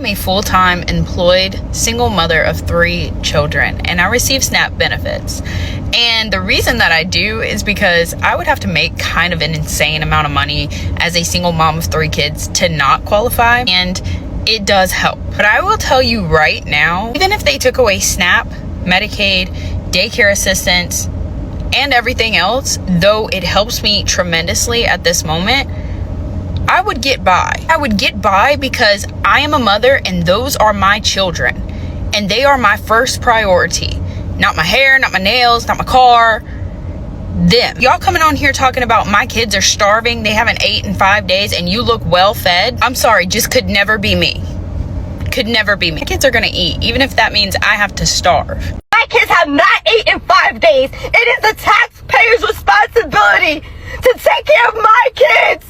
a full-time employed single mother of 3 children, and I receive SNAP benefits. And the reason that I do is because I would have to make kind of an insane amount of money as a single mom of 3 kids to not qualify, and it does help. But I will tell you right now, even if they took away SNAP, Medicaid, daycare assistance, and everything else, though it helps me tremendously at this moment, I would get by. I would get by because I am a mother and those are my children. And they are my first priority. Not my hair, not my nails, not my car. Them. Y'all coming on here talking about my kids are starving, they haven't ate in 5 days, and you look well fed. I'm sorry, just could never be me. Could never be me. My kids are gonna eat, even if that means I have to starve. My kids have not eaten in 5 days. It is the taxpayer's responsibility to take care of my kids.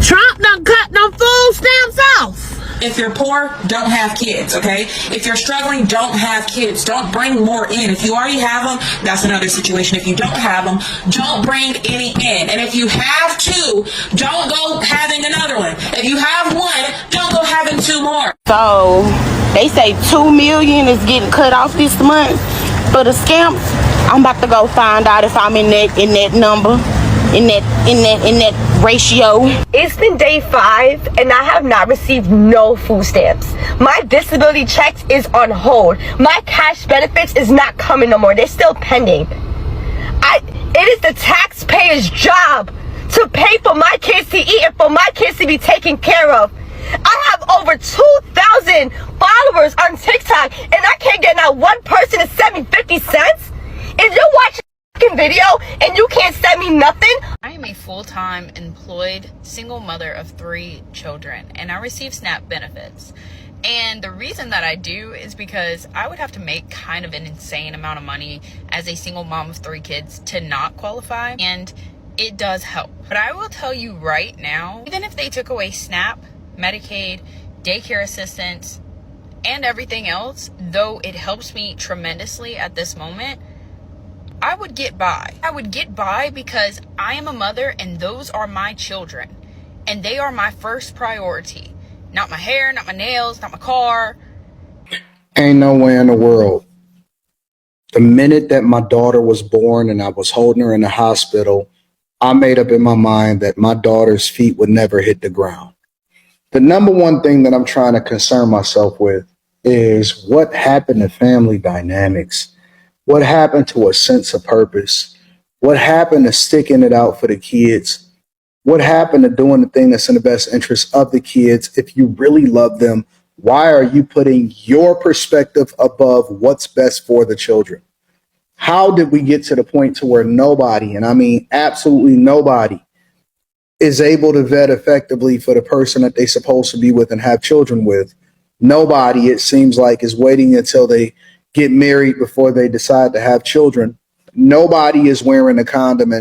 Trump done cut no food stamps off. If you're poor, don't have kids, okay? If you're struggling, don't have kids. Don't bring more in. If you already have them, that's another situation. If you don't have them, don't bring any in. And if you have 2, don't go having another one. If you have 1, don't go having 2 more. So they say 2 million is getting cut off this month for the scamps. I'm about to go find out if I'm in that number. In that ratio. It's been day 5 and I have not received no food stamps. My disability checks is on hold. My cash benefits is not coming no more. They're still pending. It is the taxpayer's job to pay for my kids to eat and for my kids to be taken care of. I have over 2,000 followers on TikTok and I can't get not one person to send me 50 cents. If you're watching video and you can't send me nothing. I am a full-time employed single mother of 3 children, and I receive SNAP benefits. And the reason that I do is because I would have to make kind of an insane amount of money as a single mom of 3 kids to not qualify, and it does help. But I will tell you right now, even if they took away SNAP, Medicaid, daycare assistance, and everything else, though it helps me tremendously at this moment, I would get by. I would get by because I am a mother and those are my children. And they are my first priority. Not my hair, not my nails, not my car. Ain't no way in the world. The minute that my daughter was born and I was holding her in the hospital, I made up in my mind that my daughter's feet would never hit the ground. The number one thing that I'm trying to concern myself with is what happened to family dynamics. What happened to a sense of purpose? What happened to sticking it out for the kids? What happened to doing the thing that's in the best interest of the kids? If you really love them, why are you putting your perspective above what's best for the children? How did we get to the point to where nobody, and I mean absolutely nobody, is able to vet effectively for the person that they're supposed to be with and have children with? Nobody, it seems like, is waiting until they get married before they decide to have children. Nobody is wearing a condom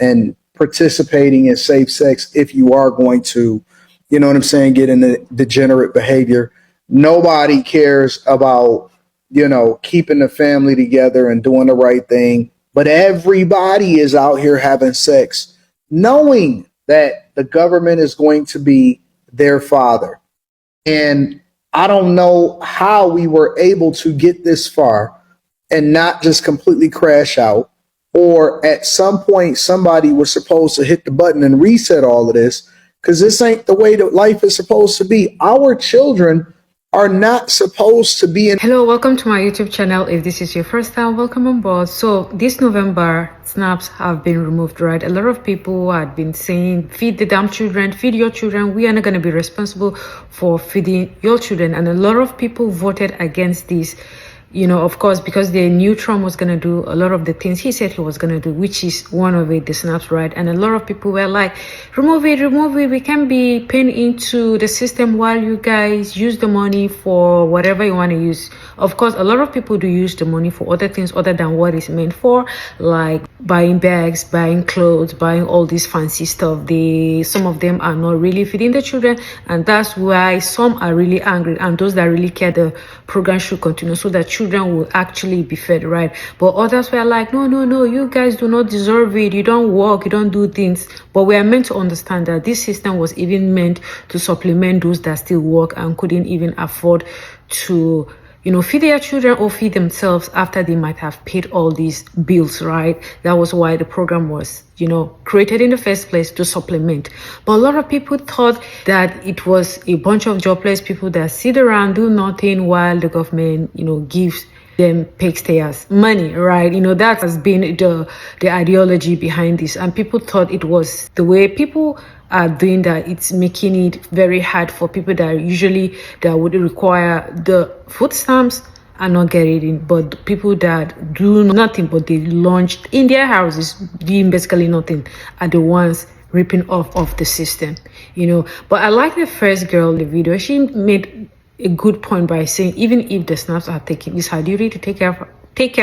and participating in safe sex if you are going to, you know what I'm saying, get into degenerate behavior. Nobody cares about, you know, keeping the family together and doing the right thing. But everybody is out here having sex, knowing that the government is going to be their father. And I don't know how we were able to get this far and not just completely crash out, or at some point somebody was supposed to hit the button and reset all of this, because this ain't the way that life is supposed to be. Our children are not supposed to be in. Hello, welcome to my YouTube channel. If this is your first time, welcome on board. So this November, snaps have been removed, right? A lot of people had been saying, feed the damn children, feed your children. We are not going to be responsible for feeding your children. And a lot of people voted against this. You know, of course, because they knew Trump was going to do a lot of the things he said he was going to do, which is one of it, the snaps, right? And a lot of people were like, remove it. We can't be paying into the system while you guys use the money for whatever you want to use. Of course, a lot of people do use the money for other things other than what it's meant for, like buying bags, buying clothes, buying all this fancy stuff. Some of them are not really feeding the children, and that's why some are really angry, and those that really care, the program should continue so that children will actually be fed, right? But others were like, no, you guys do not deserve it. You don't work, you don't do things. But we are meant to understand that this system was even meant to supplement those that still work and couldn't even afford to feed their children or feed themselves after they might have paid all these bills, right? That was why the program was, created in the first place, to supplement. But a lot of people thought that it was a bunch of jobless people that sit around, do nothing while the government, gives them payers money, right? That has been the ideology behind this. And people thought it was the way people are doing that. It's making it very hard for people that would require the food stamps and not getting it. But people that do nothing, but they launched in their houses doing basically nothing, are the ones ripping off of the system, But I like the first girl in the video. She made a good point by saying, even if the snaps are taken, it's her duty to take care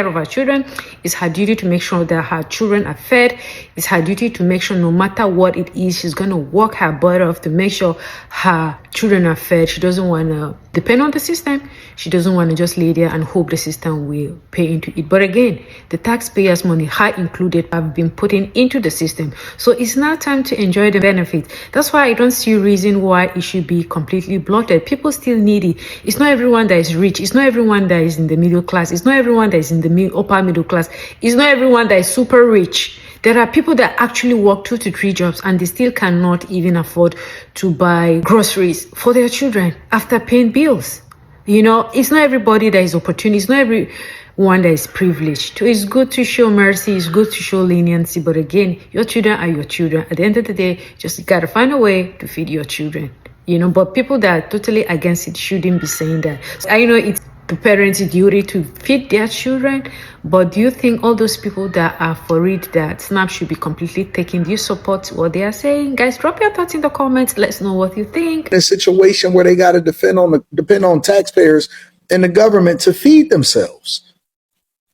of her children. It's her duty to make sure that her children are fed. It's her duty to make sure no matter what it is, she's going to work her butt off to make sure her children are fed. She doesn't want to depend on the system. She doesn't want to just lay there and hope the system will pay into it. But again, the taxpayers' money, her included, have been put into the system. So it's now time to enjoy the benefits. That's why I don't see a reason why it should be completely blotted. People still need it. It's not everyone that is rich. It's not everyone that is in the middle class. It's not everyone that is in the upper middle class. It's not everyone that is super rich. There are people that actually work 2 to 3 jobs and they still cannot even afford to buy groceries for their children after paying bills. It's not everybody that is opportune. It's not everyone that is privileged. So it's good to show mercy. It's good to show leniency. But again, your children are your children. At the end of the day, just got to find a way to feed your children. But people that are totally against it shouldn't be saying that. I know it's the parents' duty to feed their children, but do you think all those people that are for it, that SNAP should be completely taken, do you support what they are saying? Guys, drop your thoughts in the comments. Let's know what you think. In a situation where they got to depend on taxpayers and the government to feed themselves.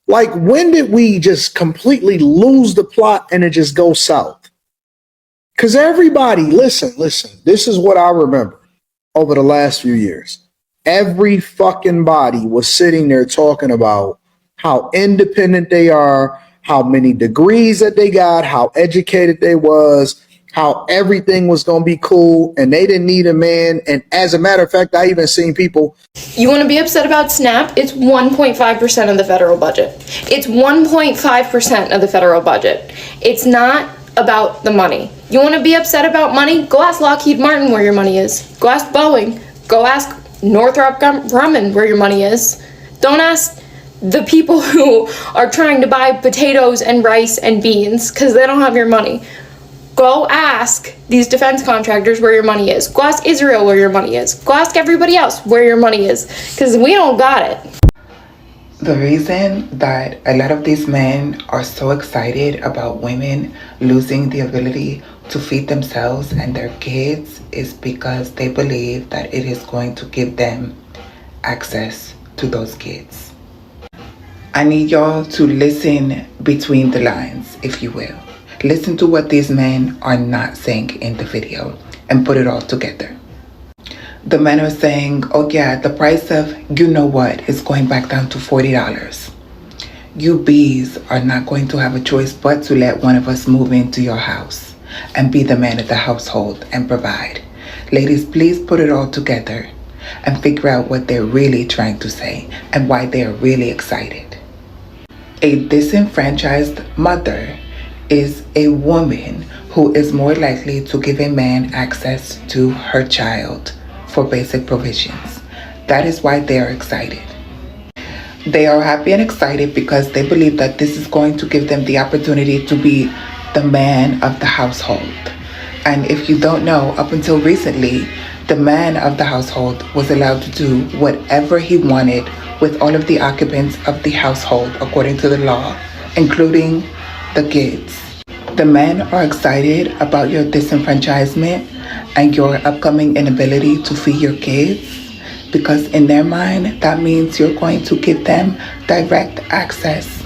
Like, when did we just completely lose the plot and it just goes south? Because everybody, listen, this is what I remember over the last few years. Every fucking body was sitting there talking about how independent they are, how many degrees that they got, how educated they was, how everything was going to be cool, and they didn't need a man. And as a matter of fact, I even seen people. You want to be upset about SNAP? It's 1.5% of the federal budget. It's 1.5% of the federal budget. It's not about the money. You want to be upset about money? Go ask Lockheed Martin where your money is. Go ask Boeing. Go ask Northrop Grumman where your money is. Don't ask the people who are trying to buy potatoes and rice and beans because they don't have your money. Go ask these defense contractors where your money is. Go ask Israel where your money is. Go ask everybody else where your money is, because we don't got it. The reason that a lot of these men are so excited about women losing the ability to feed themselves and their kids is because they believe that it is going to give them access to those kids. I need y'all to listen between the lines, if you will. Listen to what these men are not saying in the video and put it all together. The men are saying, oh yeah, the price of you know what is going back down to $40. You bees are not going to have a choice but to let one of us move into your house and be the man of the household and provide. Ladies, please put it all together and figure out what they're really trying to say and why they're really excited. A disenfranchised mother is a woman who is more likely to give a man access to her child for basic provisions. That is why they are excited. They are happy and excited because they believe that this is going to give them the opportunity to be the man of the household. And if you don't know, up until recently, the man of the household was allowed to do whatever he wanted with all of the occupants of the household according to the law, including the kids. The men are excited about your disenfranchisement and your upcoming inability to feed your kids because in their mind, that means you're going to give them direct access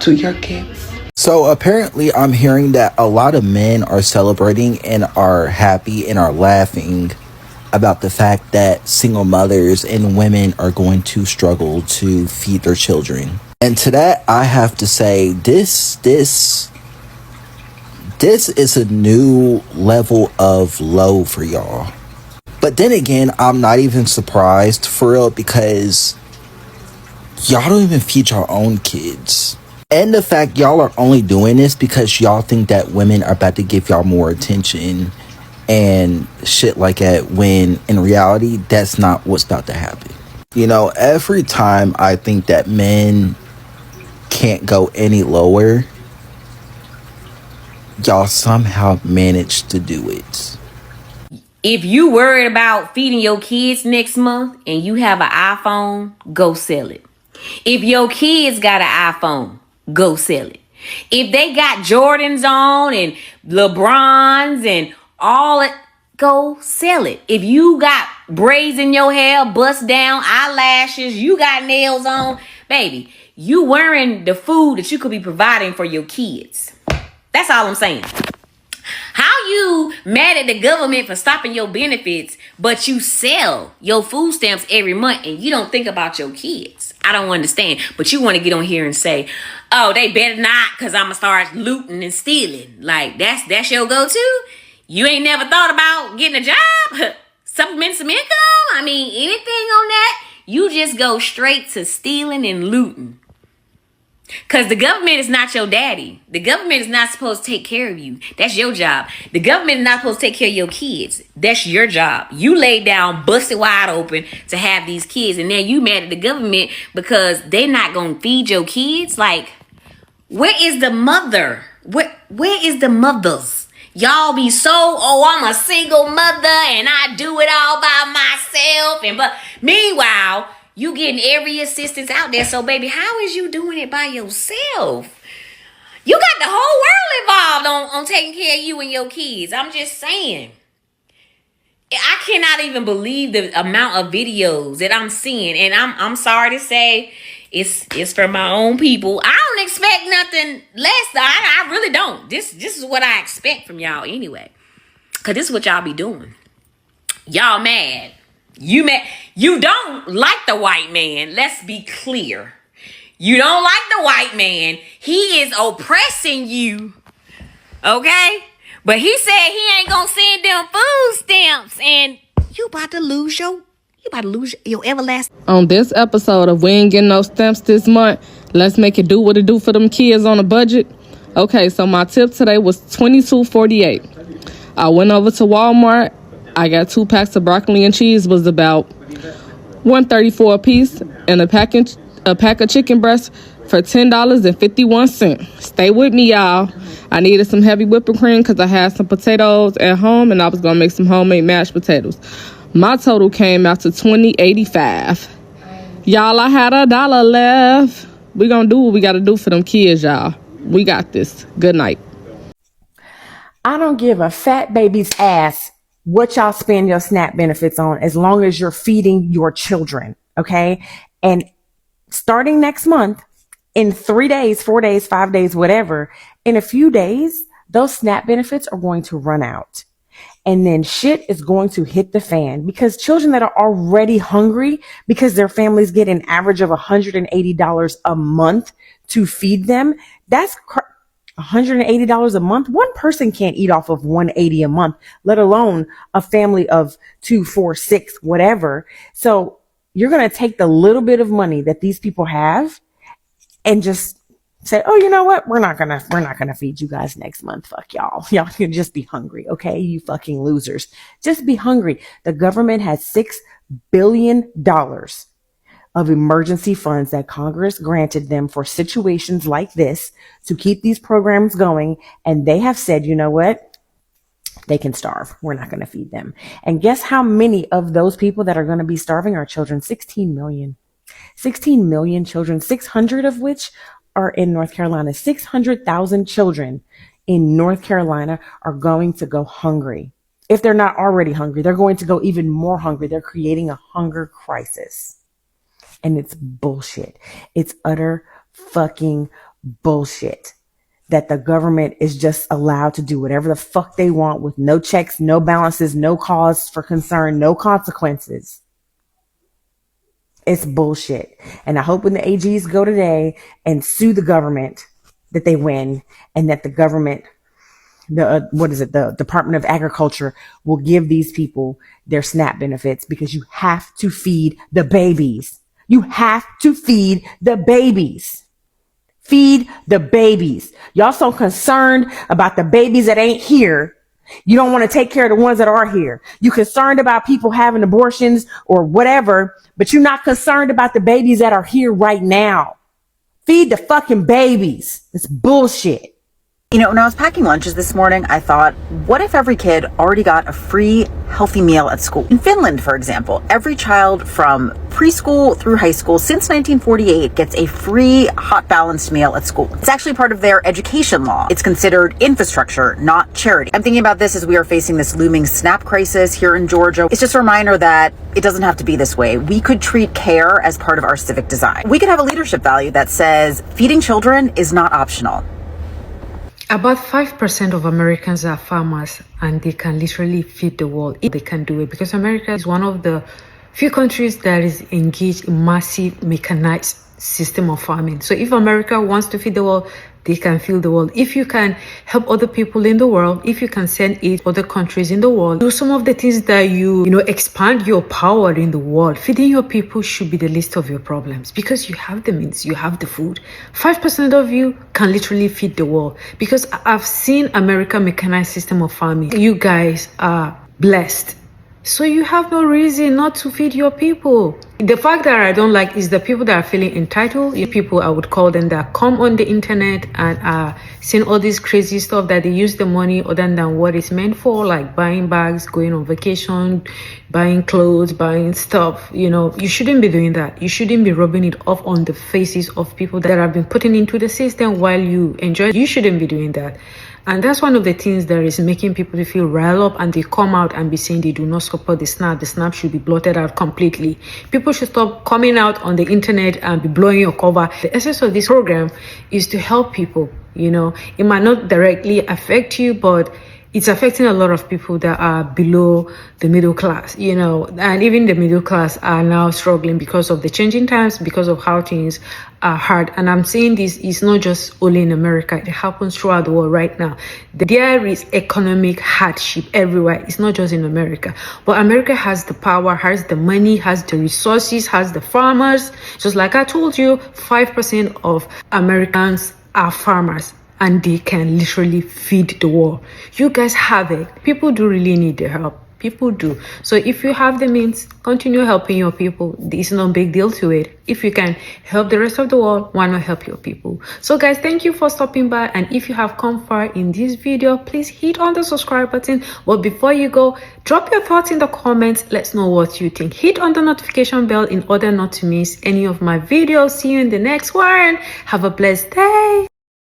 to your kids. So apparently I'm hearing that a lot of men are celebrating and are happy and are laughing about the fact that single mothers and women are going to struggle to feed their children. And to that, I have to say this is a new level of low for y'all. But then again, I'm not even surprised for real, because y'all don't even feed your own kids. And the fact y'all are only doing this because y'all think that women are about to give y'all more attention and shit like that, when in reality, that's not what's about to happen. You know, every time I think that men can't go any lower, y'all somehow manage to do it. If you worried about feeding your kids next month and you have an iPhone, go sell it. If your kids got an iPhone, go sell it. If they got Jordans on and LeBrons and all it, go sell it. If you got braids in your hair, bust down, eyelashes, you got nails on, baby, you wearing the food that you could be providing for your kids. That's all I'm saying. How you mad at the government for stopping your benefits, but you sell your food stamps every month and you don't think about your kids? I don't understand. But you want to get on here and say, oh, they better not, because I'm going to start looting and stealing. Like, that's your go-to? You ain't never thought about getting a job? Supplement some income? I mean, anything on that? You just go straight to stealing and looting. Because the government is not your daddy. The government is not supposed to take care of you. That's your job. The government is not supposed to take care of your kids. That's your job. You laid down, busted wide open to have these kids. And then you mad at the government because they not going to feed your kids? Like, where is the mother? Where is the mothers? Y'all be so, oh, I'm a single mother and I do it all by myself. But meanwhile, you getting every assistance out there. So, baby, how is you doing it by yourself? You got the whole world involved on taking care of you and your kids. I'm just saying. I cannot even believe the amount of videos that I'm seeing. And I'm sorry to say, it's for my own people. I don't expect nothing less. I really don't. This is what I expect from y'all anyway. Because this is what y'all be doing. Y'all mad. You don't like the white man. Let's be clear. You don't like the white man. He is oppressing you. Okay? But he said he ain't gonna send them food stamps, and you about to lose your everlasting. On this episode of We Ain't Getting No Stamps This Month, let's make it do what it do for them kids on a budget. Okay, so my tip today was $22.48. I went over to Walmart. I got 2 packs of broccoli and cheese, was about $1.34 a piece, and a pack of chicken breasts for $10.51. Stay with me, y'all. I needed some heavy whipping cream because I had some potatoes at home and I was going to make some homemade mashed potatoes. My total came out to $20.85. Y'all, I had $1 left. We going to do what we got to do for them kids, y'all. We got this. Good night. I don't give a fat baby's ass what y'all spend your SNAP benefits on as long as you're feeding your children, okay? And starting next month, in 3 days, 4 days, 5 days, whatever, in a few days, those SNAP benefits are going to run out. And then shit is going to hit the fan, because children that are already hungry because their families get an average of $180 a month to feed them, that's $180 a month. One person can't eat off of $180 a month, let alone a family of 2, 4, 6, whatever. So you're going to take the little bit of money that these people have and just say, oh, you know what? We're not going to feed you guys next month. Fuck y'all. Y'all can just be hungry. Okay. You fucking losers. Just be hungry. The government has $6 billion of emergency funds that Congress granted them for situations like this to keep these programs going. And they have said, you know what? They can starve. We're not going to feed them. And guess how many of those people that are going to be starving are children? 16 million. 16 million children, 600 of which are in North Carolina. 600,000 children in North Carolina are going to go hungry. If they're not already hungry, they're going to go even more hungry. They're creating a hunger crisis. And it's bullshit. It's utter fucking bullshit. that the government is just allowed to do whatever the fuck they want with no checks, no balances, no cause for concern, no consequences. It's bullshit. And I hope when the AGs go today and sue the government that they win, and that the government, the Department of Agriculture will give these people their SNAP benefits, because you have to feed the babies. You have to feed the babies. Feed the babies. Y'all so concerned about the babies that ain't here. You don't want to take care of the ones that are here. You concerned about people having abortions or whatever, but you're not concerned about the babies that are here right now. Feed the fucking babies. It's bullshit. You know, when I was packing lunches this morning, I thought, what if every kid already got a free, healthy meal at school? In Finland, for example, every child from preschool through high school since 1948 gets a free, hot, balanced meal at school. It's actually part of their education law. It's considered infrastructure, not charity. I'm thinking about this as we are facing this looming SNAP crisis here in Georgia. It's just a reminder that it doesn't have to be this way. We could treat care as part of our civic design. We could have a leadership value that says feeding children is not optional. About 5% of Americans are farmers, and they can literally feed the world if they can do it, because America is one of the few countries that is engaged in massive mechanized system of farming. So if America wants to feed the world, they can feed the world. If you can help other people in the world, if you can send aid to other countries in the world, do some of the things that you expand your power in the world. Feeding your people should be the least of your problems, because you have the means, you have the food. 5% of you can literally feed the world, because I've seen America mechanized system of farming. You guys are blessed. So you have no reason not to feed your people. The fact that I don't like is the people that are feeling entitled. People, I would call them, that come on the internet and are seeing all this crazy stuff that they use the money other than what it's meant for, like buying bags, going on vacation, buying clothes, buying stuff. You shouldn't be doing that. You shouldn't be rubbing it off on the faces of people that have been putting into the system while you enjoy it. You shouldn't be doing that. And that's one of the things that is making people to feel riled up, and they come out and be saying they do not support the SNAP. The SNAP should be blotted out completely. People should stop coming out on the internet and be blowing your cover. The essence of this program is to help people. It might not directly affect you, but it's affecting a lot of people that are below the middle class, and even the middle class are now struggling because of the changing times, because of how things are hard. And I'm saying this is not just only in America. It happens throughout the world right now. There is economic hardship everywhere. It's not just in America. But America has the power, has the money, has the resources, has the farmers. Just like I told you, 5% of Americans are farmers, and they can literally feed the world. You guys have it. People do really need the help. People do. So if you have the means, continue helping your people. It's no big deal to it. If you can help the rest of the world, why not help your people? So guys, thank you for stopping by. And if you have come far in this video, please hit on the subscribe button. But before you go, drop your thoughts in the comments. Let's know what you think. Hit on the notification bell in order not to miss any of my videos. See you in the next one. Have a blessed day.